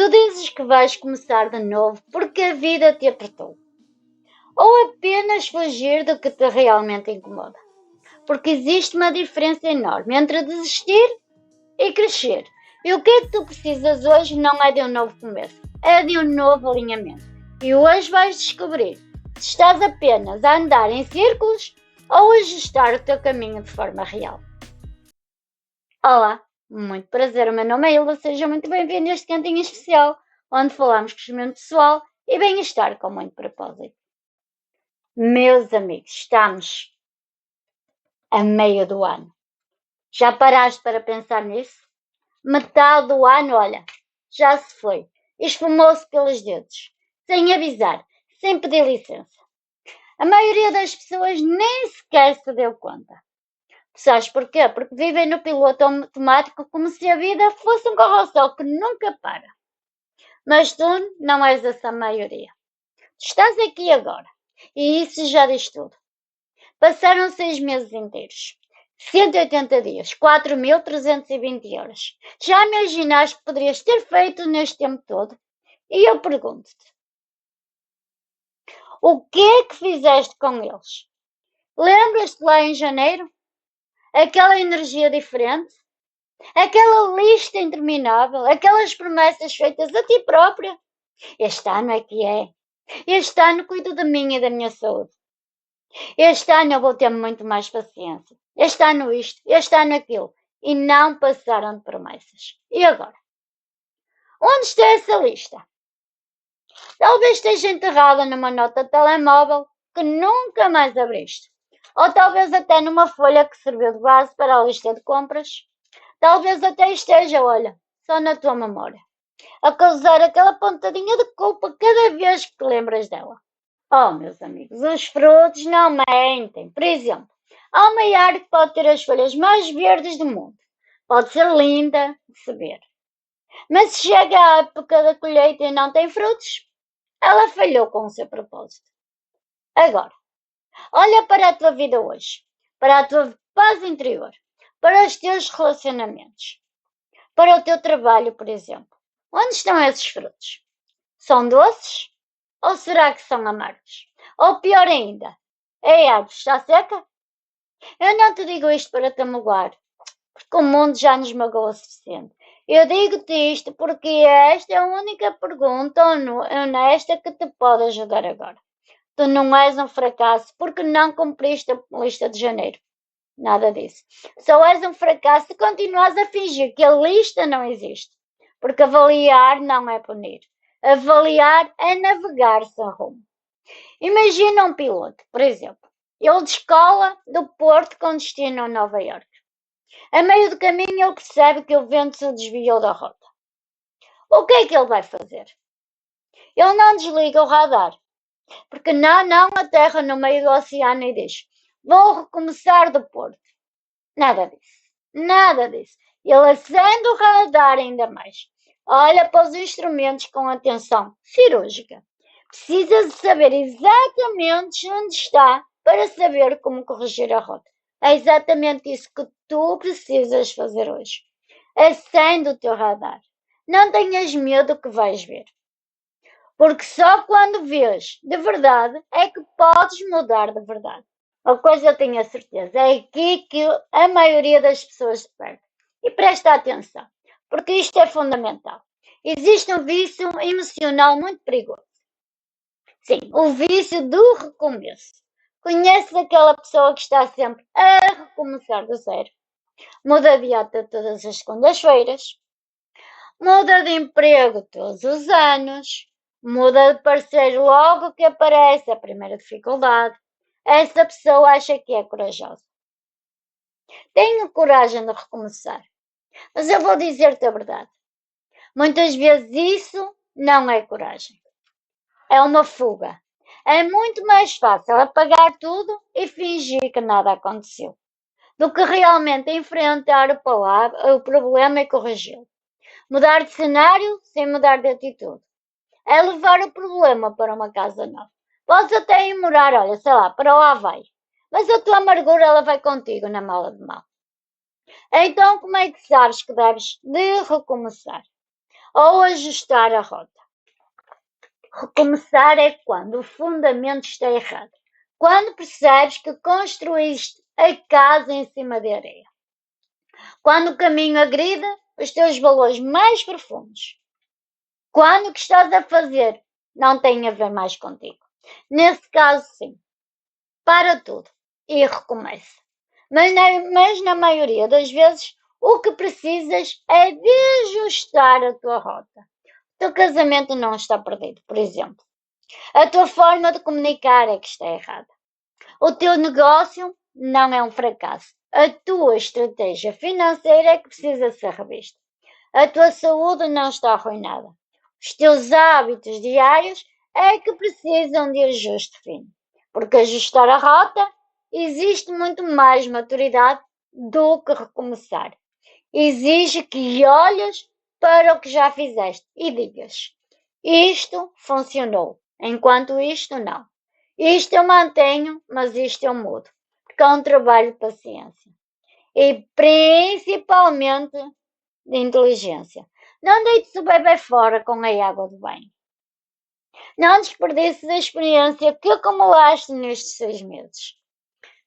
Tu dizes que vais começar de novo porque a vida te apertou, ou apenas fugir do que te realmente incomoda. Porque existe uma diferença enorme entre desistir e crescer. E o que é que tu precisas hoje não é de um novo começo, é de um novo alinhamento. E hoje vais descobrir se estás apenas a andar em círculos ou a ajustar o teu caminho de forma real. Olá, muito prazer, o meu nome é Hilda, seja muito bem-vindo a este cantinho especial, onde falamos de crescimento pessoal e bem-estar com muito propósito. Meus amigos, estamos a meio do ano. Já paraste para pensar nisso? Metade do ano, olha, já se foi. Esfumou-se pelos dedos, sem avisar, sem pedir licença. A maioria das pessoas nem sequer se deu conta. Sabes porquê? Porque vivem no piloto automático como se a vida fosse um carrossel que nunca para. Mas tu não és essa maioria. Tu estás aqui agora. E isso já diz tudo. Passaram 6 meses inteiros. 180 dias, 4.320 horas. Já imaginaste o que poderias ter feito neste tempo todo? E eu pergunto-te, o que é que fizeste com eles? Lembras-te lá em janeiro? Aquela energia diferente? Aquela lista interminável? Aquelas promessas feitas a ti própria? Este ano é que é. Este ano cuido de mim e da minha saúde. Este ano eu vou ter muito mais paciência. Este ano isto, este ano aquilo. E não passaram de promessas. E agora? Onde está essa lista? Talvez esteja enterrada numa nota de telemóvel que nunca mais abriste. Ou talvez até numa folha que serviu de base para a lista de compras. Talvez até esteja, olha, só na tua memória, a causar aquela pontadinha de culpa cada vez que te lembras dela. Oh, meus amigos, os frutos não mentem. Por exemplo, há uma árvore que pode ter as folhas mais verdes do mundo. Pode ser linda de se ver. Mas se chega à época da colheita e não tem frutos, ela falhou com o seu propósito. Agora, olha para a tua vida hoje, para a tua paz interior, para os teus relacionamentos, para o teu trabalho, por exemplo. Onde estão esses frutos? São doces? Ou será que são amargos? Ou pior ainda, a árvore está seca? Eu não te digo isto para te magoar, porque o mundo já nos magoou o suficiente. Eu digo-te isto porque esta é a única pergunta honesta que te pode ajudar agora. Tu não és um fracasso porque não cumpriste a lista de janeiro. Nada disso. Só és um fracasso se continuas a fingir que a lista não existe. Porque avaliar não é punir. Avaliar é navegar sem rumo. Imagina um piloto, por exemplo. Ele descola do Porto com destino a Nova Iorque. A meio do caminho ele percebe que o vento se desviou da rota. O que é que ele vai fazer? Ele não desliga o radar, porque não aterra no meio do oceano e diz: vou recomeçar do Porto. Nada disso. Nada disso. Ele acende o radar ainda mais. Olha para os instrumentos com atenção cirúrgica. Precisa de saber exatamente onde está para saber como corrigir a rota. É exatamente isso que tu precisas fazer hoje. Acende o teu radar. Não tenhas medo do que vais ver. Porque só quando vês de verdade é que podes mudar de verdade. Uma coisa eu tenho a certeza, é aqui que a maioria das pessoas se perde. E presta atenção, porque isto é fundamental. Existe um vício emocional muito perigoso. Sim, o vício do recomeço. Conheces aquela pessoa que está sempre a recomeçar do zero? Muda de dieta todas as segundas-feiras, muda de emprego todos os anos, muda de parceiro logo que aparece a primeira dificuldade. Essa pessoa acha que é corajosa. Tenho coragem de recomeçar, mas eu vou dizer-te a verdade. Muitas vezes isso não é coragem. É uma fuga. É muito mais fácil apagar tudo e fingir que nada aconteceu, do que realmente enfrentar o problema e corrigi-lo. Mudar de cenário sem mudar de atitude. É levar o problema para uma casa nova. Podes até ir morar, olha, sei lá, para o Havaí. Mas a tua amargura ela vai contigo na mala de mão. Então como é que sabes que deves de recomeçar? ou ajustar a rota. Recomeçar é quando o fundamento está errado. Quando percebes que construíste a casa em cima de areia. Quando o caminho agride os teus valores mais profundos. Quando o que estás a fazer não tem a ver mais contigo. Nesse caso, sim. Para tudo e recomeça. Mas na maioria das vezes, o que precisas é de ajustar a tua rota. O teu casamento não está perdido, por exemplo. A tua forma de comunicar é que está errada. O teu negócio não é um fracasso. A tua estratégia financeira é que precisa ser revista. A tua saúde não está arruinada. Os teus hábitos diários é que precisam de ajuste fino. Porque ajustar a rota existe muito mais maturidade do que recomeçar. Exige que olhes para o que já fizeste e digas: isto funcionou, enquanto isto não. Isto eu mantenho, mas isto eu mudo. Porque é um trabalho de paciência. E principalmente de inteligência. Não deites o bebê fora com a água do banho. Não desperdices a experiência que acumulaste nestes 6 meses.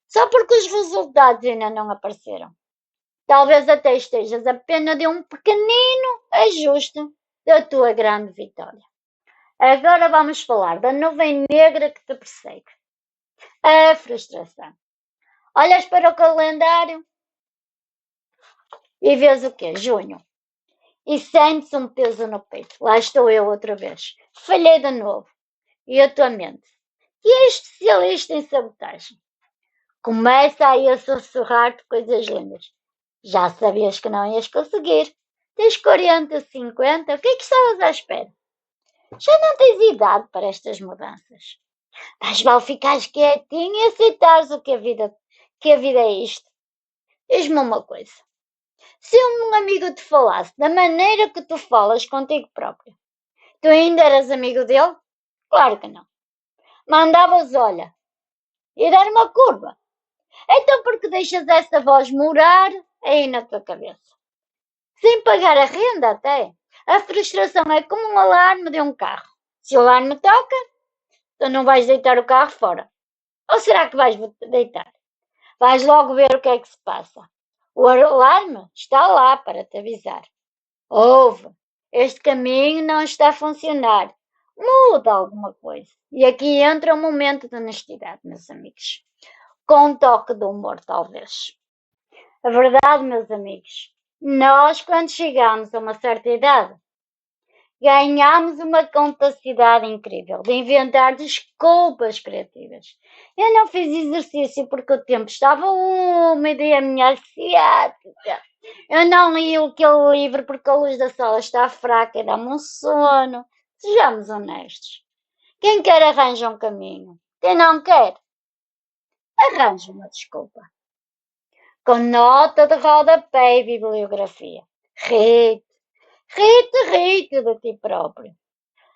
Só porque os resultados ainda não apareceram. Talvez até estejas apenas de um pequenino ajuste da tua grande vitória. Agora vamos falar da nuvem negra que te persegue. A frustração. Olhas para o calendário e vês o quê? Junho. E sentes um peso no peito. Lá estou eu outra vez. Falhei de novo. E a tua mente, que é especialista em sabotagem, começa aí a sussurrar-te coisas lindas. Já sabias que não ias conseguir. Tens 40, 50, o que é que estavas à espera? Já não tens idade para estas mudanças. Mais vale ficares quietinho e aceitares o que a vida é isto. Diz-me uma coisa. Se um amigo te falasse da maneira que tu falas contigo próprio, tu ainda eras amigo dele? Claro que não. Mandavas, olha, e dar uma curva. Então porque deixas essa voz morar aí na tua cabeça? Sem pagar a renda até. A frustração é como um alarme de um carro. Se o alarme toca, tu não vais deitar o carro fora. Ou será que vais deitar? Vais logo ver o que é que se passa. O alarme está lá para te avisar. Ouve, este caminho não está a funcionar. Muda alguma coisa. E aqui entra um momento de honestidade, meus amigos. Com um toque de humor, talvez. A verdade, meus amigos, nós, quando chegamos a uma certa idade, ganhamos uma capacidade incrível de inventar desculpas criativas. Eu não fiz exercício porque o tempo estava úmido e a minha ciática. Eu não li aquele livro porque a luz da sala está fraca e dá-me um sono. Sejamos honestos. Quem quer arranja um caminho. Quem não quer, arranja uma desculpa. Com nota de rodapé e bibliografia. Rite, rite de ti próprio.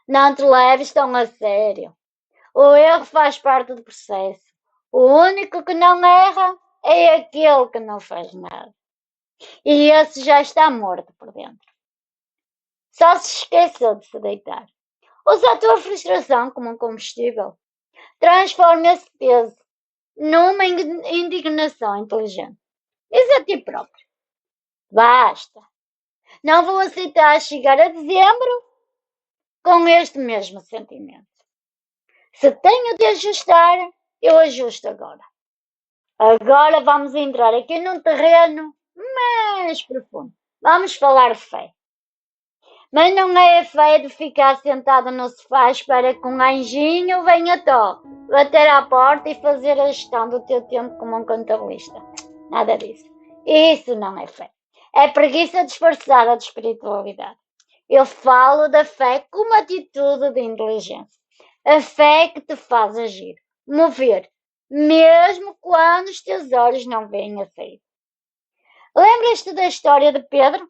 Não te leves tão a sério. O erro faz parte do processo. O único que não erra é aquele que não faz nada. E esse já está morto por dentro. Só se esqueceu de se deitar. Usa a tua frustração como um combustível. Transforma esse peso numa indignação inteligente. Diz a ti próprio: basta. Não vou aceitar chegar a dezembro com este mesmo sentimento. Se tenho de ajustar, eu ajusto agora. Agora vamos entrar aqui num terreno mais profundo. Vamos falar de fé. Mas não é a fé de ficar sentado no sofá à espera que um anjinho venha bater à porta e fazer a gestão do teu tempo como um contabilista. Nada disso. Isso não é fé. É preguiça disfarçada de espiritualidade. Eu falo da fé como atitude de inteligência. A fé que te faz agir, mover, mesmo quando os teus olhos não veem a saída. Lembras-te da história de Pedro?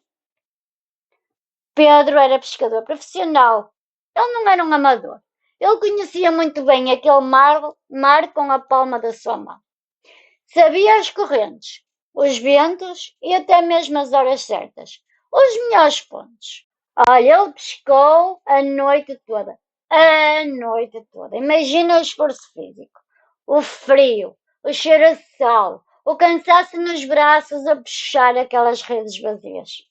Pedro era pescador profissional. Ele não era um amador. Ele conhecia muito bem aquele mar com a palma da sua mão. Sabia as correntes, os ventos e até mesmo as horas certas, os melhores pontos. Olha, ele pescou a noite toda. A noite toda. Imagina o esforço físico, o frio, o cheiro a sal, o cansaço nos braços a puxar aquelas redes vazias.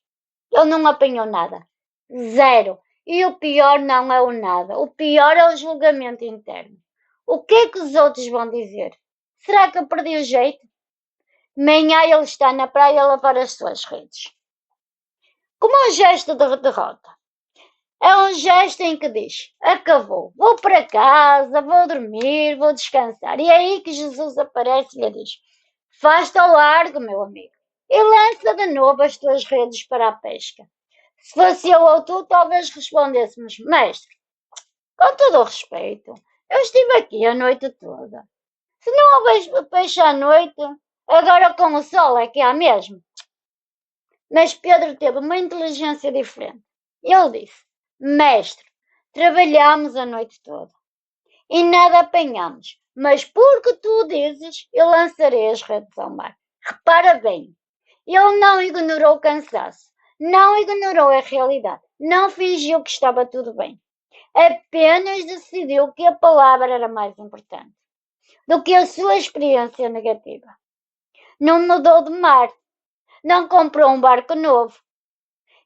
Ele não apanhou nada. Zero. E o pior não é o nada. O pior é o julgamento interno. O que é que os outros vão dizer? Será que eu perdi o jeito? Manhã ele está na praia a lavar as suas redes. Como um gesto de derrota. É um gesto em que diz: acabou, vou para casa, vou dormir, vou descansar. E é aí que Jesus aparece e lhe diz: faz-te ao largo, meu amigo, e lança de novo as tuas redes para a pesca. Se fosse eu ou tu, talvez respondêssemos: mestre, com todo o respeito, eu estive aqui a noite toda. Se não houver peixe à noite, agora com o sol é que há mesmo. Mas Pedro teve uma inteligência diferente. Ele disse: mestre, trabalhamos a noite toda e nada apanhamos, mas porque tu dizes, eu lançarei as redes ao mar. Repara bem, ele não ignorou o cansaço, não ignorou a realidade, não fingiu que estava tudo bem. Apenas decidiu que a palavra era mais importante do que a sua experiência negativa. Não mudou de mar, não comprou um barco novo.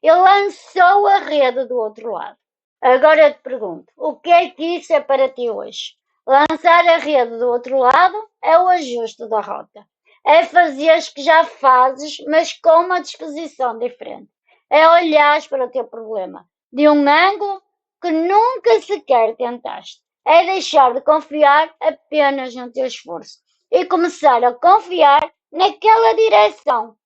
Ele lançou a rede do outro lado. Agora eu te pergunto, o que é que isso é para ti hoje? Lançar a rede do outro lado é o ajuste da rota. É fazeres que já fazes, mas com uma disposição diferente. É olhares para o teu problema de um ângulo que nunca sequer tentaste. É deixar de confiar apenas no teu esforço e começar a confiar naquela direção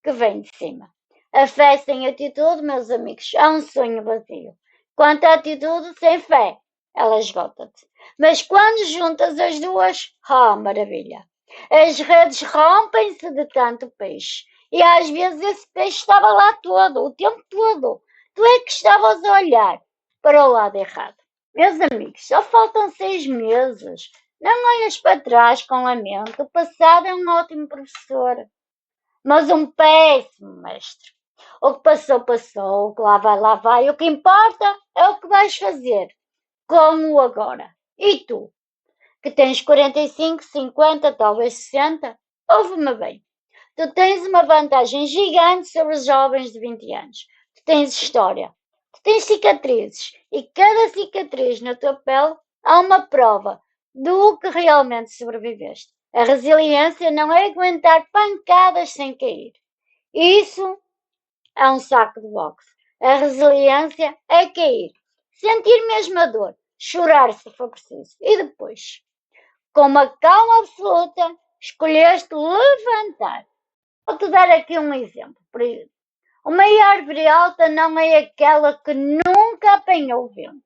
que vem de cima. A fé sem atitude, meus amigos, é um sonho vazio. Quanto à atitude sem fé, ela esgota-te. Mas quando juntas as duas, maravilha! As redes rompem-se de tanto peixe. E às vezes esse peixe estava lá todo, o tempo todo. Tu é que estavas a olhar para o lado errado. Meus amigos, só faltam 6 meses. Não olhes para trás com lamento. O passado é um ótimo professor, mas um péssimo mestre. O que passou, passou. O que lá vai. O que importa é o que vais fazer com o agora. E tu, que tens 45, 50, talvez 60, ouve-me bem. Tu tens uma vantagem gigante sobre os jovens de 20 anos. Tu tens história. Tu tens cicatrizes. E cada cicatriz na tua pele há uma prova do que realmente sobreviveste. A resiliência não é aguentar pancadas sem cair. Isso é um saco de boxe. A resiliência é cair, sentir mesmo a dor, chorar se for preciso. E depois, com uma calma absoluta, escolheste levantar. Vou-te dar aqui um exemplo. Uma árvore alta não é aquela que nunca apanhou vento.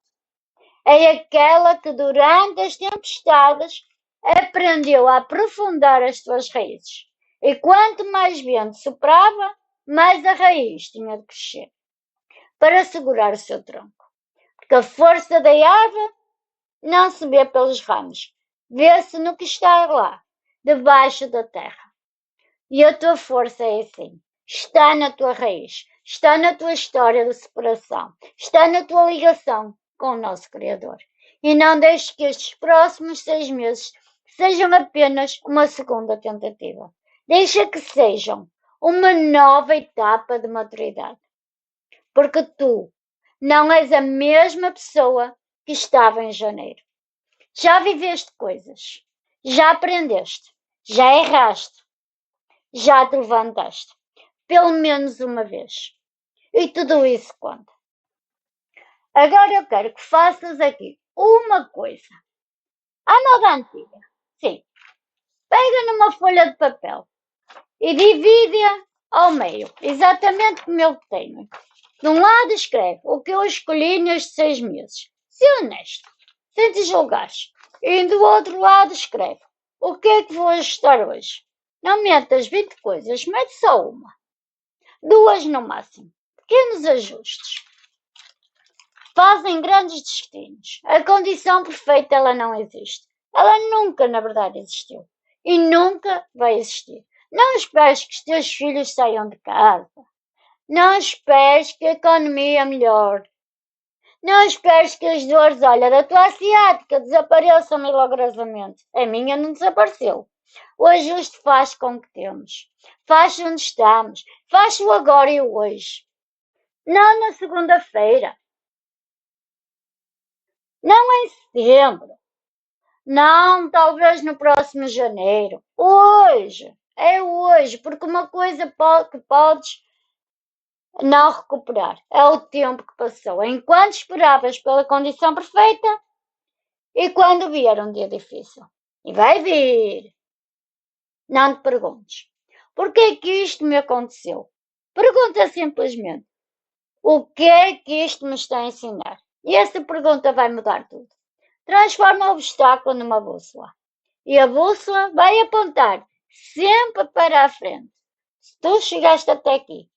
É aquela que durante as tempestades aprendeu a aprofundar as suas raízes. E quanto mais vento soprava, mais a raiz tinha de crescer para segurar o seu tronco. Porque a força da árvore não se vê pelos ramos, vê-se no que está lá, debaixo da terra. E a tua força é assim. Está na tua raiz, está na tua história de separação, está na tua ligação com o nosso Criador. E não deixes que estes próximos 6 meses sejam apenas uma segunda tentativa. Deixa que sejam uma nova etapa de maturidade. Porque tu não és a mesma pessoa que estava em janeiro. Já viveste coisas, já aprendeste, já erraste, já te levantaste, pelo menos uma vez. E tudo isso conta. Agora eu quero que faças aqui uma coisa. À moda antiga. Sim. Pega numa folha de papel e divide-a ao meio, exatamente como eu tenho. De um lado escreve o que eu escolhi nestes 6 meses. Ser honesto, sem te julgares. E do outro lado escreve o que é que vou ajustar hoje. Não metas 20 coisas, mete só uma. 2 no máximo. Pequenos ajustes fazem grandes destinos. A condição perfeita ela não existe. Ela nunca, na verdade, existiu. E nunca vai existir. Não esperes que os teus filhos saiam de casa. Não esperes que a economia melhore. Não esperes que as dores, olha, da tua asiática desapareçam milagrosamente. A minha não desapareceu. O ajuste faz com que temos. Faz onde estamos. Faz o agora e o hoje. Não na segunda-feira. Não em setembro. Não, talvez no próximo janeiro. Hoje. É hoje. Porque uma coisa que podes não recuperar é o tempo que passou. Enquanto esperavas pela condição perfeita e quando vier um dia difícil. E vai vir. Não te perguntes. Porquê é que isto me aconteceu? Pergunta simplesmente. O que é que isto me está a ensinar? E essa pergunta vai mudar tudo. Transforma o obstáculo numa bússola. E a bússola vai apontar sempre para a frente. Se tu chegaste até aqui,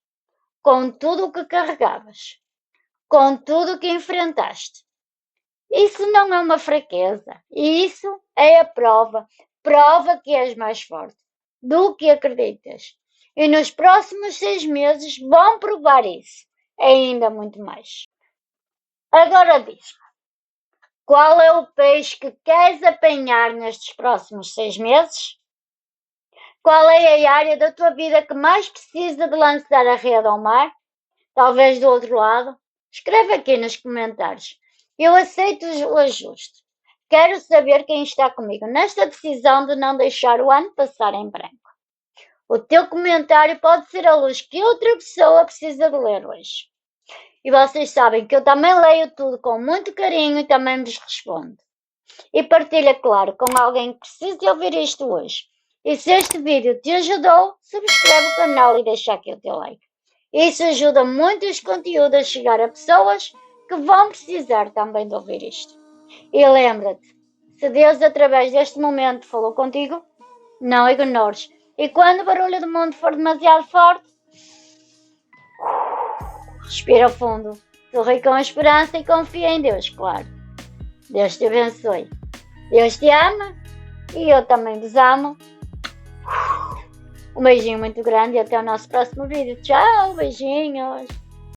com tudo o que carregavas, com tudo o que enfrentaste, isso não é uma fraqueza. Isso é a prova que és mais forte do que acreditas. E nos próximos 6 meses vão provar isso. Ainda muito mais. Agora diz-me, qual é o peixe que queres apanhar nestes próximos 6 meses? Qual é a área da tua vida que mais precisa de lançar a rede ao mar? Talvez do outro lado? Escreve aqui nos comentários. Eu aceito o ajuste. Quero saber quem está comigo nesta decisão de não deixar o ano passar em branco. O teu comentário pode ser a luz que outra pessoa precisa de ler hoje. E vocês sabem que eu também leio tudo com muito carinho e também vos respondo. E partilha, claro, com alguém que precise de ouvir isto hoje. E se este vídeo te ajudou, subscreve o canal e deixa aqui o teu like. Isso ajuda muito este conteúdo a chegar a pessoas que vão precisar também de ouvir isto. E lembra-te, se Deus através deste momento falou contigo, não ignores. E quando o barulho do mundo for demasiado forte, respira fundo, sorri com esperança e confia em Deus, claro. Deus te abençoe. Deus te ama e eu também vos amo. Um beijinho muito grande e até o nosso próximo vídeo. Tchau, beijinhos.